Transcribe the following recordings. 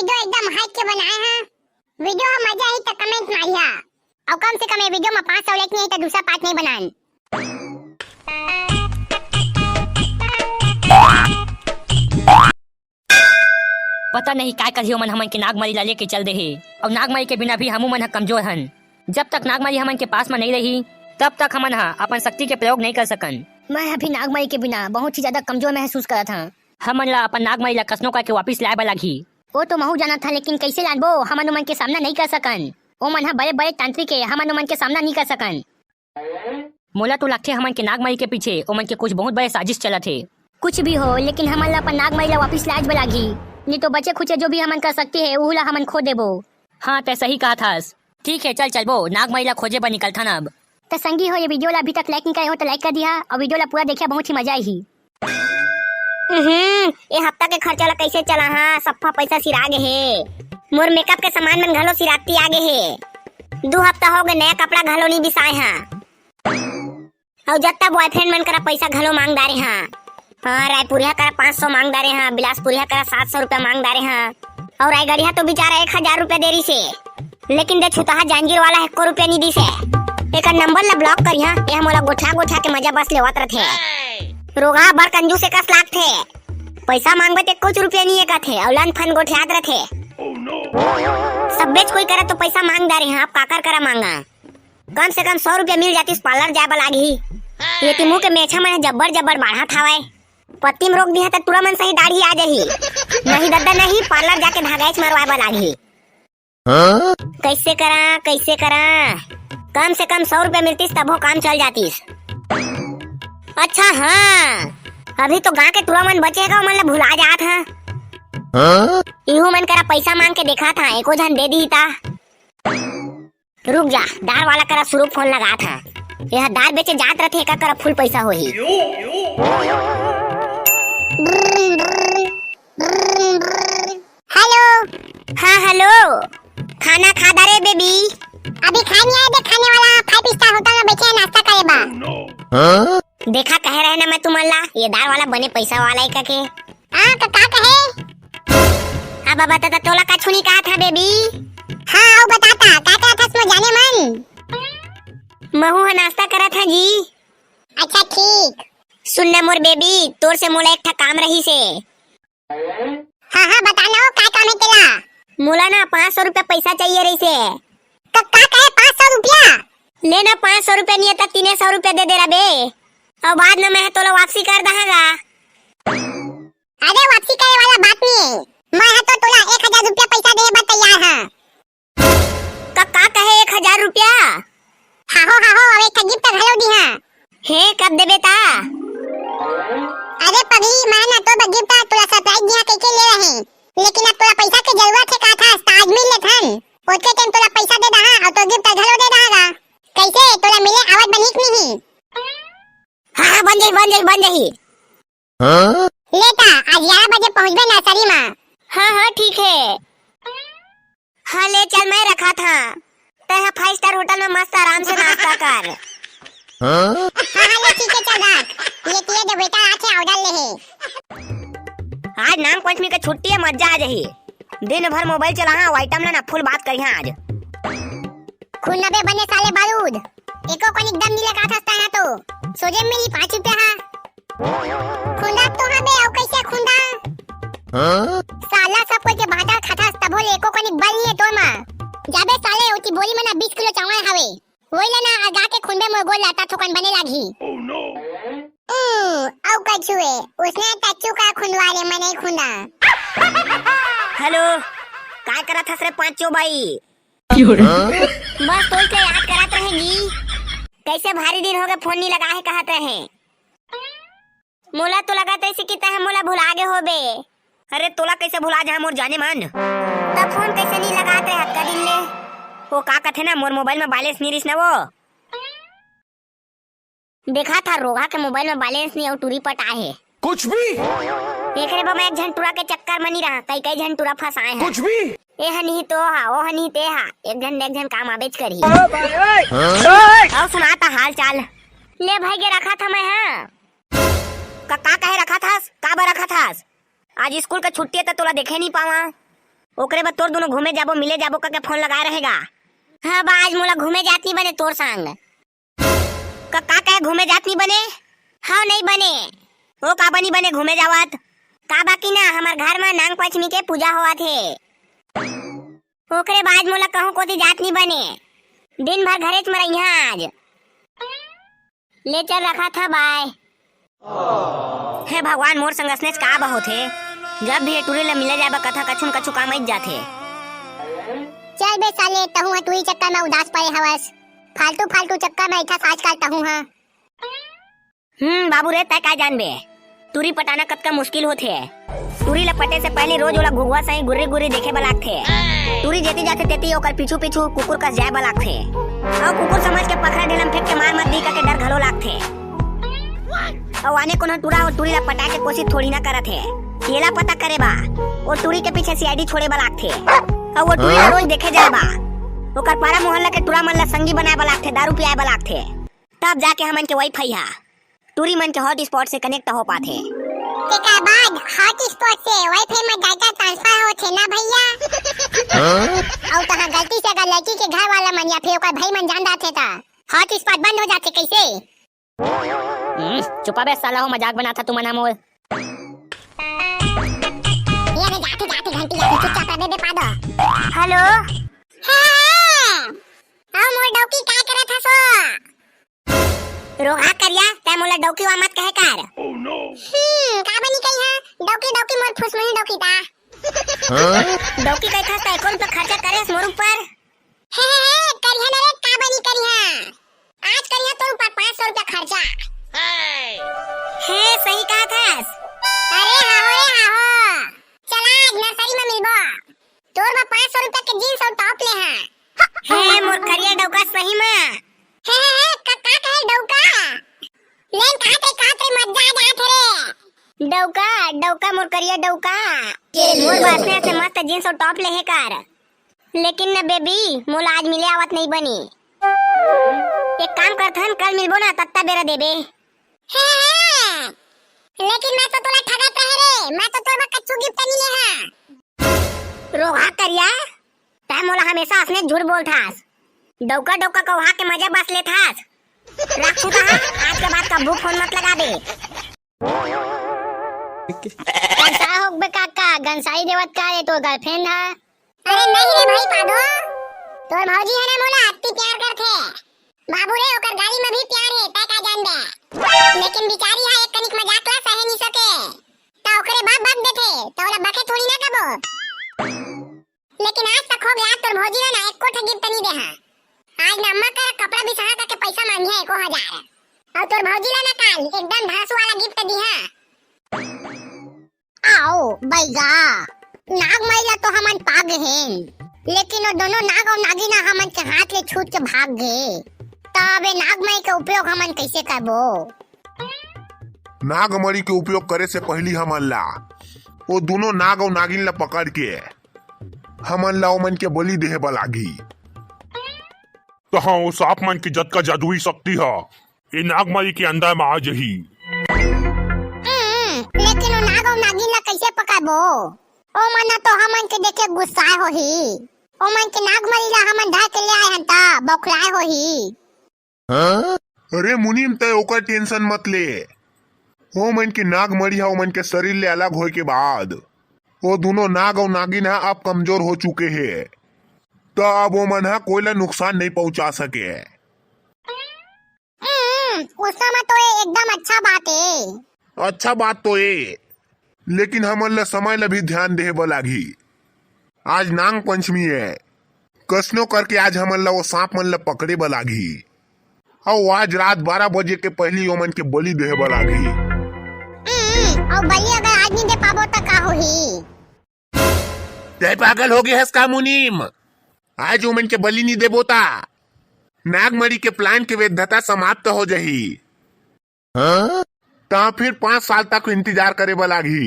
Video एकदम height के बनाए हैं। वीडियो में मजा आई तो कमेंट मारिया और कम से कम ये वीडियो में 500 लाइक नहीं आई तो दूसरा पार्ट नहीं बनाएं। पता नहीं काय करियो मन हमन के नागमरी ला लेके चल दे है और नागमरी के बिना भी हमू मन कमजोर हन। जब तक नागमरी हमन के पास में नहीं रही तब तक हमन अपन शक्ति के प्रयोग नहीं कर सकन। मैं अभी नागमरी के बिना बहुत ही ज्यादा कमजोर महसूस करत हूँ। हमन ला अपन नागमरी ला कसनो करके वापिस लाए वाला घी वो तो महू जाना था, लेकिन कैसे लानबो हमन उमन के सामना नहीं कर सकन। ओ मन बड़े बड़े तांत्रिक है, हमन उमन के सामना नहीं कर सकन। मोला तो लगते हमन के नागमरी के पीछे ओमन के कुछ बहुत बड़े साजिश चलत है। कुछ भी हो लेकिन हमन ला अपन नागमरी ला वापिस लाए वाला घी, नहीं तो बचे खुचे जो भी हमन कर सकते है वो ला हमन खो देबो। हाँ ते सही कहा था। ठीक है चल चलबो नागमरी ला खोजे बर निकलथन अब। तो संगी हो ये वीडियो ला अभी तक लाइक नहीं करे हो तो लाइक कर दिया और वीडियो ला पूरा देखिए, बहुत ही मजा आई। ये हफ्ता के खर्चा ला कैसे चला? हाँ सफा पैसा सिरागे है। मोर मेकअप के सामान मन घलो सिराती आगे है। 2 हफ्ता हो गए नया कपड़ा घलो नहीं बिसाए हाँ। और जत्ता बॉयफ्रेंड मन करा पैसा घलो मांग दारे हाँ। हाँ रायपुरिया करा 500 मांग दारे हाँ, बिलासपुरिया करा 700 रुपया मांग दारे हाँ, और रायगढ़िया तो बेचारा 1000 रुपया देरी से, लेकिन दे छुतहा जांगीर वाला 1 रुपया नहीं दी से। एक नंबर ला ब्लॉक करिया, ये मोला गोठा गोठा के मजा बस लेवत रथे। रोगा बर कंजूस कस लागथे, पैसा मांगबे ते कुछ रुपया नहीं एकथे, औलन फन गोठियात रथे। सब बेच कोई करे तो पैसा मांग दारे हैं, आप काकर करा मांगा। कम से कम 100 रुपया मिल जाती पार्लर जाबा लागी। ये तिमु के मेछा मन जब्बर जब्बर बाढ़ा थावे, पत्ती में रोक दिया तो तुरा मन सही दाढ़ी आ जाही। नहीं दद्दा नहीं पार्लर जाके धागाइच मरवाए लागी। कैसे करा कम से कम 100 रुपया मिलतीस तब काम चल जातीस। अच्छा हाँ अभी तो गाँव के तुरा मन बचेगा मन ला भुला जात है। इहू मन करा पैसा मांग के देखा था, एको जन दे दी था। रुक जा दार वाला करा शुरू फोन लगा था, यह दार बेचे जात रथे एका करा फुल पैसा होही। हेलो हाँ हेलो खाना खा दारे बेबी? अभी खाने आए थे, खाने वाला 5 स्टार होटल में बैठे नाश्ता करे बा। देखा कह रहे ना मैं तुम्हारा ये दार वाला बने पैसा वाला ही के का कहे? अब बता तोला का छुनी कहा था बेबी? हाँ आओ बताता का कहा था इसमें जाने मन। महू नाश्ता करा था जी। अच्छा ठीक सुनना मोर बेबी, तोर से मोला एक ठा काम रही से। हाँ हाँ बताना का काम है तेरा? मोला ना 500 रुपया पैसा चाहिए रही से। का कहे 500 रुपया? लेना 500 रुपया नहीं था 300 रुपया दे दे रहा बे, और बाद में मैं तोला वापसी कर दहागा। अरे वापसी करे वाला बात नहीं है, मैं तो तोला 1000 रुपया पैसा दे बा तैयार है। का कहे 1000 रुपया? हाँ अब एक गिफ्ट घलो दी हां। हे कब देबे ता? अरे पगली मैं ना तो गिफ्ट तोला सरप्राइज दिया के ले रहे, लेकिन अब तोला पैसा की जरूरत है का था आज मिल ले थन ओके टाइम तोला पैसा दे दहा और तो गिफ्ट घलो दे दहागा। कैसे तोला मिले आवाज बनिक नहीं? हाँ बन जाही। लेता आज 11 बजे पहुंचबे नर्सरी में। हाँ ठीक है। हाँ ले चल मैं रखा था तह 5 स्टार होटल में मस्त आराम से नाश्ता कर। हाँ ले ठीक है चल रख ये तिए दे बेटा आके ऑर्डर ले है। आज नाम पंचमी के छुट्टी है, मजा आ जाही। दिन भर मोबाइल चला हाँ आइटम ना फुल बात करी आज। खून नबे बने साले बारूद एको कोन एकदम नीले का था है तो सोजे मिली 5 रुपया हा। खुंदा तो हबे औ कैसे खुंदा? साला सब कोई के भाटा खाता तब बोले एको कोन बल नहीं तो मा जाबे साले ओती बोली मना 20 किलो चावल हवे होइला ना आगा के खुंबे मोर गोल लाता थोकन बने लागी। औ कछुए उसने टच्चू का खुंदवा रे मैं नहीं खुंदा। हेलो काय करत हस रे पांचो भाई? बस तो से याद करत रहेगी। कैसे भारी दिन हो गए फोन नहीं लगा है कहत रहे। मोला तो लगाते इसी की तरह मोला भुला गए होबे। अरे तोला कैसे भुला जा मोर जाने मन? तब फोन कैसे नहीं लगाते हक्का दिन ले? वो का कथे ना मोर मोबाइल में बैलेंस नहीं रिस ना वो। देखा था रोगा के मोबाइल में बैलेंस नहीं और टूरी पट आए है कुछ भी। एक रे बा मैं एक जन टूरा के चक्कर में नहीं रहा, कई जन टूरा फंसाए हैं कुछ भी। ए हनी तो हा ओ हनी ते हा एक जन काम आबेज करी। और सुनाता हाल चाल ले भाई के रखा था मैं। हाँ का कहे रखा था? का बा रखा था? आज स्कूल का छुट्टी है तो तोला देखे नहीं पावा। ओकरे बाद तोर दोनों घूमे जाबो मिले जाबो करके फोन लगाए रहेगा। हाँ बा आज मोला घूमे जात नहीं बने तोर संग। का कहे घूमे जात नहीं बने? हाँ नहीं बने। ओ का बनी बने घूमे जावत? का बाकी ना हमार घर में नाग पंचमी के पूजा हुआ थे। ओकरे बाद मोला कहूँ कोती जात नहीं बने। दिन भर घरे च मरई आज। ले चल रखा था बाय। हे भगवान मोर संग असनेच का बा होथे। जब भी टूरी ला मिले जाबा कथा कछु कछु काम आई जाथे। चल बे साले तहु टूरी चक्कर में उदास पड़े हवस। फालतू फालतू चक्कर में इतना साज काटता हूँ। हाँ बाबू रे तय का जानबे टूरी पटाना कतका मुश्किल होथे। टूरी ला पटे से पहले रोज ओला घुघुआ सही गुर्री गुर्री देखे बलाक थे। टूरी जेती जाते तेती ओकर पीछू पीछू कुकुर कस जाए बलाक थे। और कुकुर समझ के पखरा ढेलम फेंक के मार मत दी के डर घलो लाग थे। और आने कोनो टूरा और टूरी ला पटा के कोशिश थोड़ी ना करत है। येला पता करे बा और टूरी के पीछे सीआईडी छोड़े बलाक थे। और वो टूरी रोज देखे जाए बा ओकर पारा मोहल्ला के टूरा मन ला संगी बनाए बलाक थे दारू पियाए बलाक थे। तब जाके हमन के वाईफाई हा टूरी मन के हॉट स्पॉट से कनेक्ट हो पाथे। तेकर बाद हॉट स्पॉट से वाईफाई में डाटा ट्रांसफर होथे ना भैया। और तहां गलती से अगर लड़की के घर वाला मन या फिर ओकर भाई मन जान जाथे ता हॉट स्पॉट बंद हो जाथे कैसे? चुपा बे साला हो मजाक बनाता तू मना मोर। ये रे जाते जाते घंटी या चुपचाप रह दे पादो। हेलो हां मोर डौकी का करत हसो? रोहा करिया तै मोला डौकी वा मत कहे कर। ओह नो का बनी कही हां डौकी डौकी मोर फुसमनी डौकी ता। डौकी कहि था तै कौन पे खर्चा करेस मोर ऊपर? हे करिया ना रे का बनी करिया आज करिया तोर ऊपर 500 रुपया खर्चा। हे सही कहा थास। अरे हाहो चल आज नर्सरी में मिलबो। तोर बा 500 रुपया के जींस और टॉप ले हां। हे मोर करिया डौका सही में। हे का कहे डौका लेन काते मजा जात रे। डौका डौका मोर करिया डौका मोर वासने से मस्त जींस और टॉप लेहे कर। लेकिन न बेबी मोला आज मिले आवत नहीं बनी। एक काम करथन कल मिलबो ना तत्ता बेरा देबे। लेकिन मैं तो तोला ठगत रहे रे मैं तो तोर कच्चू गिफ्ट नहीं ले हां। रोहा करिया तै मोला हमेशा असने झूठ बोलथास। डौका डौका को वहां के मजा बस लेथास। रख छूटा आज के बाद कब्बू फोन मत लगा दे। कैसा हो बे काका गंसाई देवत का रे तो गर्लफ्रेंड है? अरे नहीं रे भाई पादो तोर भौजी है ना मोला अति प्यार करथे। बाबू रे ओकर गाड़ी में भी प्यार है तै का जान बे। लेकिन बेचारी है एक कनिक मजाक ला सहे नहीं सके ता ओकरे बाप बक देथे तो ओला बके थोड़ी ना कबो। लेकिन आज तक हो गया तोर भौजी ना एको ठे गिफ्ट नहीं दे हां। आज ना अम्मा का कपड़ा भी सहा के पैसा मांगे 1000 और तोर भौजी ना काल एकदम धासु वाला गिफ्ट दी हां। आओ बैगा नाग मैला तो हमन पाग हैं लेकिन वो दोनों नाग और नागिना हमन के हाथ ले छूट के भाग गए। तब नागमणि के उपयोग हमन कैसे करबो? नागमणि के उपयोग करे से पहली हमन ला वो दोनों नाग और नागिन ला पकड़ के हमन ला ओमन के बलि देहे बलागी। कहाँ वो सांप मन की जत का जादुई शक्ति है ये नागमणि के अंदर में आ जही। लेकिन वो नाग और नागिन ला कैसे पकड़बो? ओ मना तो हमन के देखे गुस्सा होही। ओ मन के नागमणि ला हमन ढा के ले आए हन ता बौखलाए होही। अरे मुनीम तय ओकर टेंशन मत ले। ओ मन के नागमणि है ओमन के शरीर ले अलग होए के बाद वो दोनों नाग और नागिन है अब कमजोर हो चुके हैं तो अब वो मन है कोई ला नुकसान नहीं पहुंचा सके। उसका मत तो एकदम अच्छा बात है। अच्छा बात तो ये लेकिन हमन ला समय ला भी ध्यान देहे बलागी। आज नाग पंचमी है कसनो करके आज हमन ला वो सांप मन ला पकड़े बलागी और आज रात 12 बजे के पहली ओमन के बलि देहे बलागी। और बलि अगर आज नहीं दे पाबो तो का होही? तय पागल हो गए हस का मुनीम? आज ओमन के बलि नहीं देबो ता नागमणि के प्लान के वैधता समाप्त हो जही। ता फिर 5 साल तक इंतजार करे बलागी।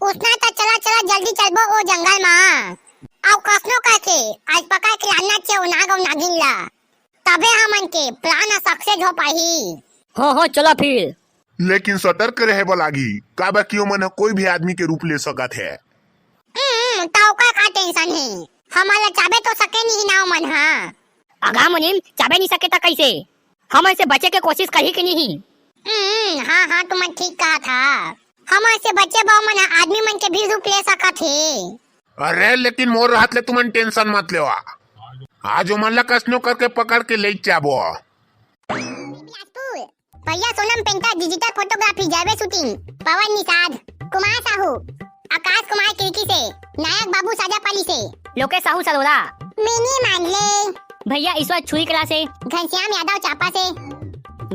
उसना तो चला चला जल्दी चलबो ओ जंगल में और कसनो करके आज पकड़ के लाना चाहिए नाग और नागिन ला तबे हमन के प्लान सक्सेस हो पाही। हाँ चला फिर। लेकिन सतर्क रहे बलागी काबा कि ओमन कोई भी आदमी के रूप ले सकत है ताऊ का टेंशन है, हमारा चाबे तो सके नहीं ना मन हाँ। अगा मुनीम चाबे नहीं सके था कैसे? हम ऐसे बचे के कोशिश करी कि नहीं? हाँ हाँ तुम ठीक कहा था, हम ऐसे बच्चे बहु मन आदमी मन के भी रूप ले सका थे। अरे लेकिन मोर हाथ ले तुमन टेंशन मत लेवा, आज मन ला कसनो करके पकड़ के ले जाबो। भैया सोनम पेंटा डिजिटल फोटोग्राफी जावे शूटिंग, पवन निषाद, कुमार साहू, आकाश कुमार खिड़की से, नायक बाबू साजापाली से, लोकेश साहू सलोरा, मिनी मांडले, भैया ईश्वर छुरी कला से, घनश्याम यादव चापा से,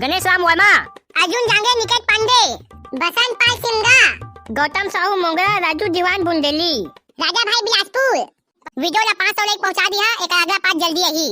गणेश राम वर्मा, अर्जुन जांगे निकेत पांडे, बसंत पाल सिंगा, गौतम साहू मोगरा, राजू दीवान बुंदेली, राजा भाई बिलासपुर। वीडियो ला 500 लाइक पहुंचा दिया, एक अगला पार्ट जल्दी यही।